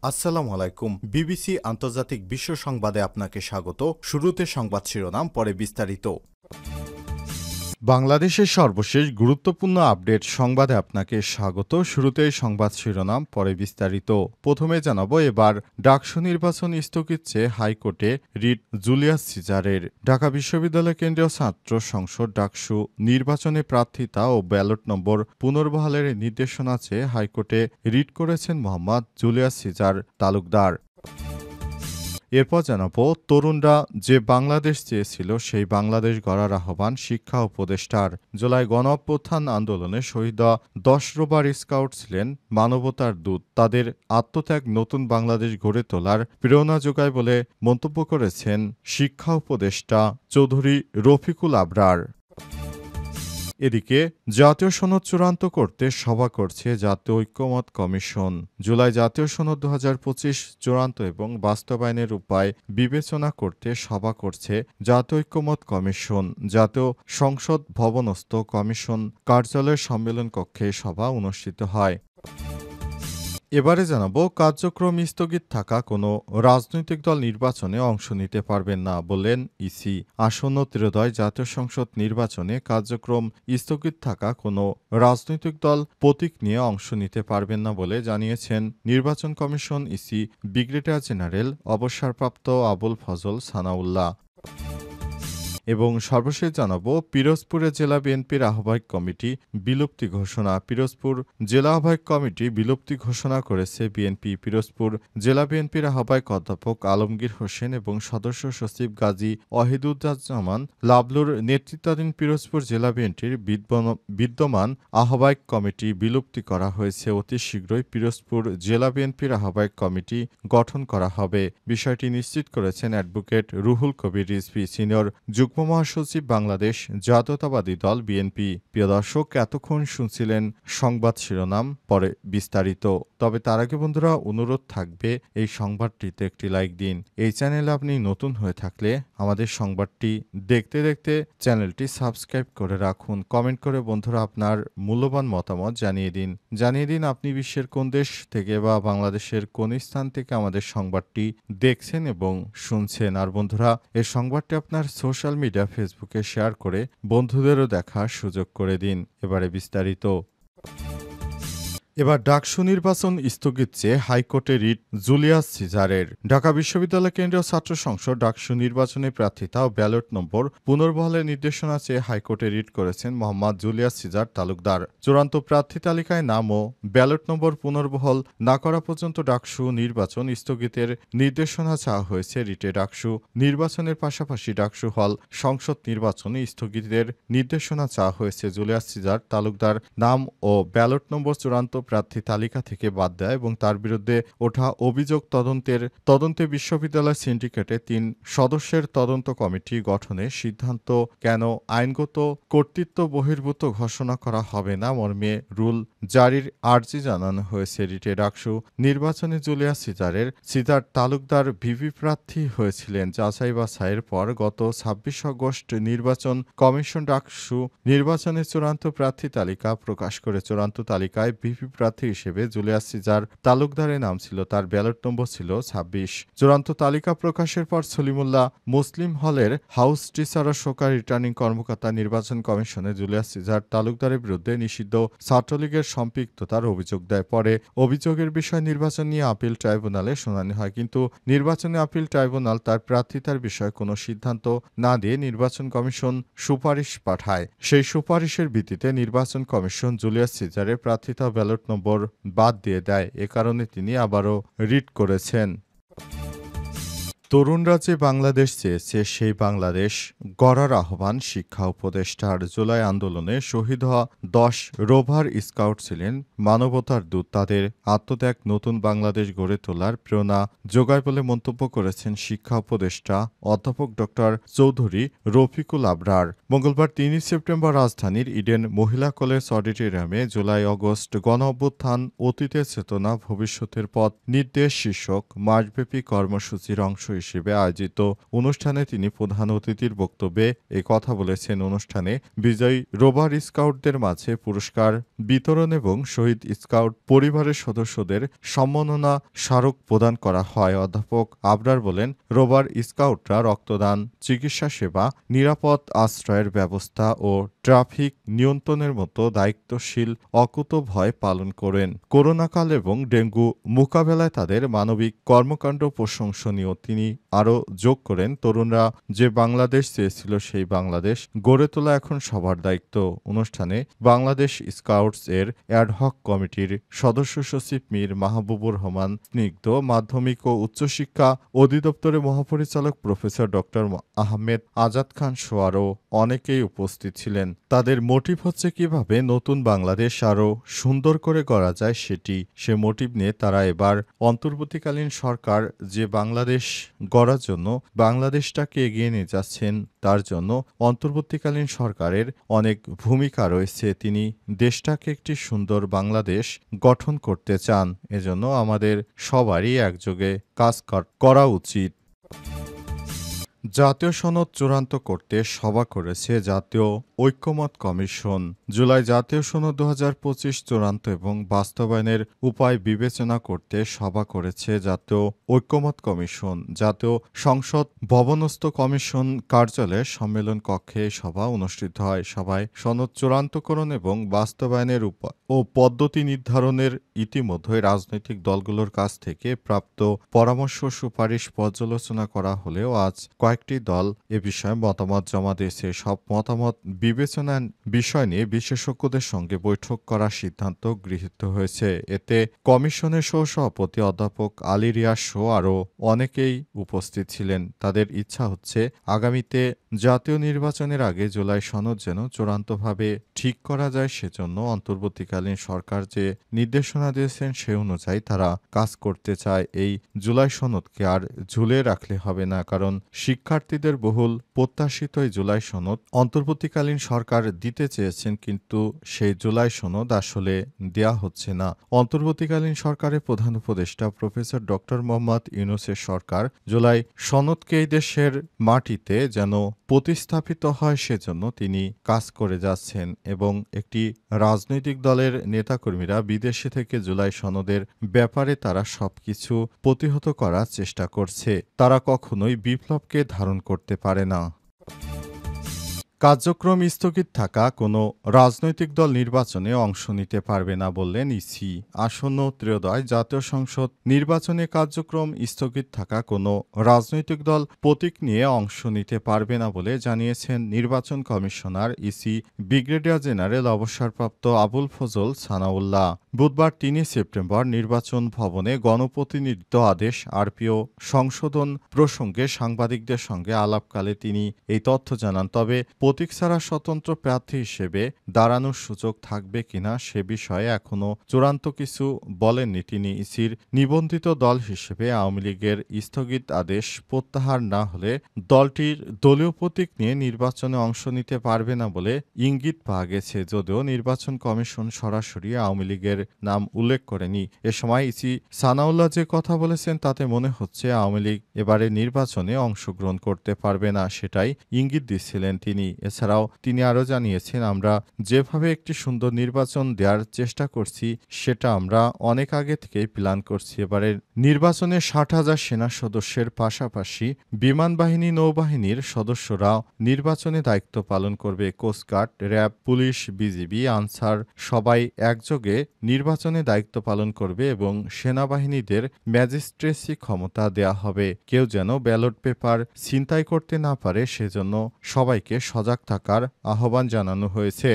আসসালামু আলাইকুম। বিবিসি আন্তর্জাতিক বিশ্ব সংবাদে আপনাকে স্বাগত। শুরুতে সংবাদ শিরোনাম, পরে বিস্তারিত। বাংলাদেশের সর্বশেষ গুরুত্বপূর্ণ আপডেট সংবাদে আপনাকে স্বাগত। শুরুতেই সংবাদ শিরোনাম, পরে বিস্তারিত। প্রথমে জানাবো, এবার ডাকসু নির্বাচন স্থগিত চেয়ে হাইকোর্টে রিট জুলিয়াস সিজারের। ঢাকা বিশ্ববিদ্যালয় কেন্দ্রীয় ছাত্র সংসদ ডাকসু নির্বাচনে প্রার্থিতা ও ব্যালট নম্বর পুনর্বহালের নির্দেশনা চেয়ে হাইকোর্টে রিট করেছেন মোহাম্মদ জুলিয়াস সিজার তালুকদার। এরপর জানাবো, তরুণরা যে বাংলাদেশ চেয়েছিল সেই বাংলাদেশ গড়ার আহ্বান শিক্ষা উপদেষ্টার। জুলাই গণঅভ্যুত্থান আন্দোলনে শহীদ 10 রোবার স্কাউট ছিলেন মানবতার দূত। তাদের আত্মত্যাগ নতুন বাংলাদেশ গড়ে তোলার প্রেরণা যোগায় বলে মন্তব্য করেছেন শিক্ষা উপদেষ্টা চৌধুরী রফিকুল আবরার। এদিকে জাতীয় সনদ চূড়ান্ত করতে সভা করছে জাতীয় ঐক্যমত্য কমিশন। জুলাই জাতীয় সনদ 2025 চূড়ান্ত এবং বাস্তবায়নের উপায় বিবেচনা করতে সভা করছে জাতীয় ঐক্যমত্য কমিশন। জাতীয় সংসদ ভবনস্থ কমিশন কার্যালয়ের সম্মেলন কক্ষে সভা অনুষ্ঠিত হয়। এবারে জানাবো, কার্যক্রম স্থগিত থাকা কোনো রাজনৈতিক দল নির্বাচনে অংশ নিতে পারবেন না বললেন ইসি। আসন্ন ত্রয়োদশ জাতীয় সংসদ নির্বাচনে কার্যক্রম স্থগিত থাকা কোনো রাজনৈতিক দল প্রতীক নিয়ে অংশ নিতে পারবেন না বলে জানিয়েছেন নির্বাচন কমিশন ইসি ব্রিগেডিয়ার জেনারেল অবসরপ্রাপ্ত আবুল ফজল সানাউল্লাহ। এবং সর্বশেষ জানাবো, পিরোজপুরে জেলা বিএনপির আহ্বায়ক কমিটি বিলুপ্তি ঘোষণা। পিরোজপুর জেলা আহ্বায়ক কমিটি বিলুপ্তি ঘোষণা করেছে বিএনপি। পিরোজপুর জেলা বিএনপির আহ্বায়ক অধ্যাপক আলমগীর হোসেন এবং সদস্য সচিব গাজী ওয়াহিদুজ্জামান লাবলুর নেতৃত্বাধীন পিরোজপুর জেলা বিএনপির বিদ্যমান আহ্বায়ক কমিটি বিলুপ্তি করা হয়েছে। অতি শীঘ্রই পিরোজপুর জেলা বিএনপির আহ্বায়ক কমিটি গঠন করা হবে। বিষয়টি নিশ্চিত করেছেন অ্যাডভোকেট রুহুল কবির রিজভী, সিনিয়র যুগ্ম মহাসচিব, বাংলাদেশ জাতীয়তাবাদী দল বিএনপি। প্রিয় দর্শক, এতক্ষণ শুনছিলেন সংবাদ শিরোনাম, পরে বিস্তারিত। তবে তার আগে বন্ধুরা, অনুরোধ থাকবে এই সংবাদটিতে একটি লাইক দিন। এই চ্যানেলে আপনি নতুন হয়ে থাকলে আমাদের সংবাদটি দেখতে দেখতে চ্যানেলটি সাবস্ক্রাইব করে রাখুন। কমেন্ট করে বন্ধুরা আপনার মূল্যবান মতামত জানিয়ে দিন আপনি বিশ্বের কোন দেশ থেকে বা বাংলাদেশের কোন স্থান থেকে আমাদের সংবাদটি দেখছেন এবং শুনছেন। আর বন্ধুরা, এই সংবাদটি আপনার সোশ্যাল মিডিয়া ফেসবুকে শেয়ার করে বন্ধুদেরও দেখার সুযোগ করে দিন। এবারে বিস্তারিত। এবার ডাকসু নির্বাচন স্থগিত চেয়ে হাইকোর্টে রিট জুলিয়াস সিজারের। ঢাকা বিশ্ববিদ্যালয় কেন্দ্রীয় ছাত্র সংসদ ডাকসু নির্বাচনে প্রার্থিতা ও ব্যালট নম্বর পুনর্বহালের নির্দেশনা চেয়ে হাইকোর্টে রিট করেছেন মোহাম্মদ জুলিয়াস সিজার তালুকদার। চূড়ান্ত প্রার্থী তালিকায় নাম ও ব্যালট নম্বর পুনর্বহাল না করা পর্যন্ত ডাকসু নির্বাচন স্থগিতের নির্দেশনা চাওয়া হয়েছে রিটে। ডাকসু নির্বাচনের পাশাপাশি ডাকসু হল সংসদ নির্বাচনে স্থগিতের নির্দেশনা চাওয়া হয়েছে। জুলিয়াস সিজার তালুকদার নাম ও ব্যালট নম্বর চূড়ান্ত প্রার্থী তালিকা থেকে বাদ দেয় এবং তার বিরুদ্ধে ওঠা অভিযোগ তদন্তে বিশ্ববিদ্যালয় সিন্ডিকেটে 3 সদস্যের তদন্ত কমিটি গঠনের সিদ্ধান্ত কেন আইনগত কর্তৃত্ব বহির্ভূত ঘোষণা করা হবে না মর্মে রুল জারির আর্জি জানানো হয়েছে রিটে। ডাকসু নির্বাচনে জুলিয়াস সিজার তালুকদার ভিভি প্রার্থী হয়েছিলেন। যাচাই বাছাইয়ের পর গত 26 আগস্ট নির্বাচন কমিশন ডাকসু নির্বাচনের চূড়ান্ত প্রার্থী তালিকা প্রকাশ করে। চূড়ান্ত তালিকায় ভিভি প্রার্থী হিসেবে জুলিয়াস সিজার তালুকদারের নাম ছিল, তার ব্যালট নম্বর ছিল 26। চূড়ান্ত তালিকা প্রকাশের পর সলিমুল্লাহ মুসলিম হলের হাউস টিচার ও সহকারী রিটার্নিং কর্মকর্তা নির্বাচন কমিশনে জুলিয়াস সিজার তালুকদারের বিরুদ্ধে নিষিদ্ধ ছাত্রলীগের সম্পৃক্ততার অভিযোগ দেয়। পরে অভিযোগের বিষয় নির্বাচন নিয়ে আপিল ট্রাইব্যুনালে শুনানি হয়, কিন্তু নির্বাচনে আপিল ট্রাইব্যুনাল তার প্রার্থিতার বিষয়ে কোনো সিদ্ধান্ত না দিয়ে নির্বাচন কমিশন সুপারিশ পাঠায়। সেই সুপারিশের ভিত্তিতে নির্বাচন কমিশন জুলিয়াস সিজারের প্রার্থিতা ব্যালট নম্বর বাদ দিয়ে দেয়। এ কারণে তিনি আবারও রিট করেছেন। তরুণরা যে বাংলাদেশ চেয়েছে সেই বাংলাদেশ গড়ার আহ্বান শিক্ষা উপদেষ্টার। জুলাই আন্দোলনে শহীদ হওয়া 10 রোভার স্কাউট ছিলেন মানবতার দূত। তাদের আত্মত্যাগ নতুন বাংলাদেশ গড়ে তোলার প্রেরণা যোগায় বলে মন্তব্য করেছেন শিক্ষা উপদেষ্টা অধ্যাপক ড চৌধুরী রফিকুল আবরার। মঙ্গলবার 3 সেপ্টেম্বর রাজধানীর ইডেন মহিলা কলেজ অডিটোরিয়ামে জুলাই আগস্ট গণ অভ্যুত্থান, অতীতের চেতনা, ভবিষ্যতের পথ নির্দেশ শীর্ষক মাসব্যাপী কর্মসূচির অংশ হিসেবে আয়োজিত অনুষ্ঠানে তিনি প্রধান অতিথির বক্তব্যে কথা বলেছেন। অনুষ্ঠানে বিজয়ী রোভার স্কাউটদের মাঝে পুরস্কার বিতরণ এবং শহীদ স্কাউট পরিবারের সদস্যদের সম্মাননা স্মারক প্রদান করা হয়। অধ্যাপক আবরার বলেন, রোভার স্কাউটরা রক্তদান, চিকিৎসা সেবা, নিরাপদ আশ্রয়ের ব্যবস্থা ও ট্রাফিক নিয়ন্ত্রণের মতো দায়িত্বশীল অকুতোভয় পালন করেন। করোনাকাল এবং ডেঙ্গু মোকাবেলায় তাদের মানবিক কর্মকাণ্ড প্রশংসনীয়। তিনি আরও যোগ করেন, তরুণরা যে বাংলাদেশ চেয়েছিল সেই বাংলাদেশ গড়ে তোলা এখন সবার দায়িত্ব। অনুষ্ঠানে বাংলাদেশ স্কাউটস এর অ্যাডহক কমিটির সদস্য সচিব মীর মাহবুবুর রহমান স্নিগ্ধ, মাধ্যমিক ও উচ্চশিক্ষা অধিদপ্তরের মহাপরিচালক প্রফেসর ড আহমেদ আজাদ খান সহ আরও অনেকেই উপস্থিত ছিলেন। তাদের মোটিভ হচ্ছে কিভাবে নতুন বাংলাদেশ আরও সুন্দর করে গড়া যায় সে মোটিভ নিয়ে তারা এবার অন্তর্বর্তীকালীন সরকার যে বাংলাদেশ গড়ার জন্য বাংলাদেশটাকে এগিয়ে নিয়ে যাচ্ছেন তার জন্য অন্তর্বর্তীকালীন সরকারের অনেক ভূমিকা রয়েছে। তিনি দেশটাকে একটি সুন্দর বাংলাদেশ গঠন করতে চান। এজন্য আমাদের সবারই একযোগে কাজ করা উচিত। জাতীয় সনদ চূড়ান্ত করতে সভা করেছে জাতীয় ঐক্যমত কমিশন। জুলাই জাতীয় সনদ ২০২৫ চূড়ান্ত এবং বাস্তবায়নের উপায় বিবেচনা করতে সভা করেছে জাতীয় ঐক্যমত কমিশন। জাতীয় সংসদ ভবনস্থ কমিশন কার্যালয়ে সম্মেলন কক্ষে সভা অনুষ্ঠিত হয়। সভায় সনদ চূড়ান্তকরণ এবং বাস্তবায়নের উপায় ও পদ্ধতি নির্ধারণের ইতিমধ্যে রাজনৈতিক দলগুলোর কাছ থেকে প্রাপ্ত পরামর্শ সুপারিশ পর্যালোচনা করা হলেও আজ কয়েকটি দল এ বিষয়ে মতামত জমা দিয়েছে। সব মতামত বিবেচনার বিষয় নিয়ে বিশেষজ্ঞদের সঙ্গে বৈঠক করার সিদ্ধান্ত গৃহীত হয়েছে। এতে কমিশনের সহসভাপতি অধ্যাপক আলী রিয়াজ সহ আরও অনেকেই উপস্থিত ছিলেন। তাদের ইচ্ছা হচ্ছে আগামীতে জাতীয় নির্বাচনের আগে জুলাই সনদ যেন চূড়ান্তভাবে ঠিক করা যায়, সেজন্য অন্তর্বর্তীকালীন সরকার যে নির্দেশনা দিয়েছেন সে অনুযায়ী তারা কাজ করতে চায়। এই জুলাই সনদকে আর ঝুলে রাখলে হবে না, কারণ শিক্ষার্থীদের বহুল প্রত্যাশিত এই জুলাই সনদ অন্তর্বর্তীকালীন সরকার দিতে চেয়েছেন, কিন্তু সেই জুলাই সনদ আসলে দেয়া হচ্ছে না। অন্তর্বর্তীকালীন সরকারের প্রধান উপদেষ্টা প্রফেসর ড মোহাম্মদ ইউনূসের সরকার জুলাই সনদকে এই দেশের মাটিতে যেন প্রতিস্থাপিত হয় সেজন্য তিনি কাজ করে যাচ্ছেন এবং একটি রাজনৈতিক দলের নেতাকর্মীরা বিদেশে থেকে জুলাই সনদের ব্যাপারে তারা সবকিছু প্রতিহত করার চেষ্টা করছে। তারা কখনোই বিপ্লবকে ধারণ করতে পারে না। কার্যক্রম স্থগিত থাকা কোনো রাজনৈতিক দল নির্বাচনে অংশ নিতে পারবে না বললেন ইসি। আসন্ন ত্রয়োদশ জাতীয় সংসদ নির্বাচনে কার্যক্রম স্থগিত থাকা কোনো রাজনৈতিক দল প্রতীক নিয়ে অংশ নিতে পারবে না বলে জানিয়েছেন নির্বাচন কমিশনার ইসি ব্রিগেডিয়ার জেনারেল অবসরপ্রাপ্ত আবুল ফজল সানাউল্লাহ। বুধবার ৩ সেপ্টেম্বর নির্বাচন ভবনে গণপ্রতিনিধিত্ব আদেশ আরপিও সংশোধন প্রসঙ্গে সাংবাদিকদের সঙ্গে আলাপকালে তিনি এই তথ্য জানান। তবে প্রতীক ছাড়া স্বতন্ত্র প্রার্থী হিসেবে দাঁড়ানোর সুযোগ থাকবে কিনা সে বিষয়ে এখনও চূড়ান্ত কিছু বলেননি তিনি। ইসির নিবন্ধিত দল হিসেবে আওয়ামী লীগের স্থগিত আদেশ প্রত্যাহার না হলে দলটির দলীয় প্রতীক নিয়ে নির্বাচনে অংশ নিতে পারবে না বলে ইঙ্গিত পাওয়া গেছে, যদিও নির্বাচন কমিশন সরাসরি আওয়ামী লীগের নাম উল্লেখ করেনি। এ সময় ইসি সানাউল্লাহ যে কথা বলেছেন তাতে মনে হচ্ছে আওয়ামী লীগ এবারে নির্বাচনে অংশগ্রহণ করতে পারবে না, সেটাই ইঙ্গিত দিচ্ছিলেন তিনি। এছাড়াও তিনি আরও জানিয়েছেন, আমরা যেভাবে একটি সুন্দর নির্বাচন দেওয়ার চেষ্টা করছি সেটা আমরা অনেক আগে থেকেই প্ল্যান করছি। এবারের নির্বাচনে ৬০,০০০ সেনা সদস্যের পাশাপাশি বিমান বাহিনী, নৌবাহিনীর সদস্যরা নির্বাচনে দায়িত্ব পালন করবে। Coast guard, RAB, police, BGB, Ansar সবাই একযোগে নির্বাচনে দায়িত্ব পালন করবে এবং সেনাবাহিনীদের ম্যাজিস্ট্রেসি ক্ষমতা দেয়া হবে। কেউ যেন ব্যালট পেপার ছিনতাই করতে না পারে সেজন্য সবাইকে সজাগ থাকার আহ্বান জানানো হয়েছে।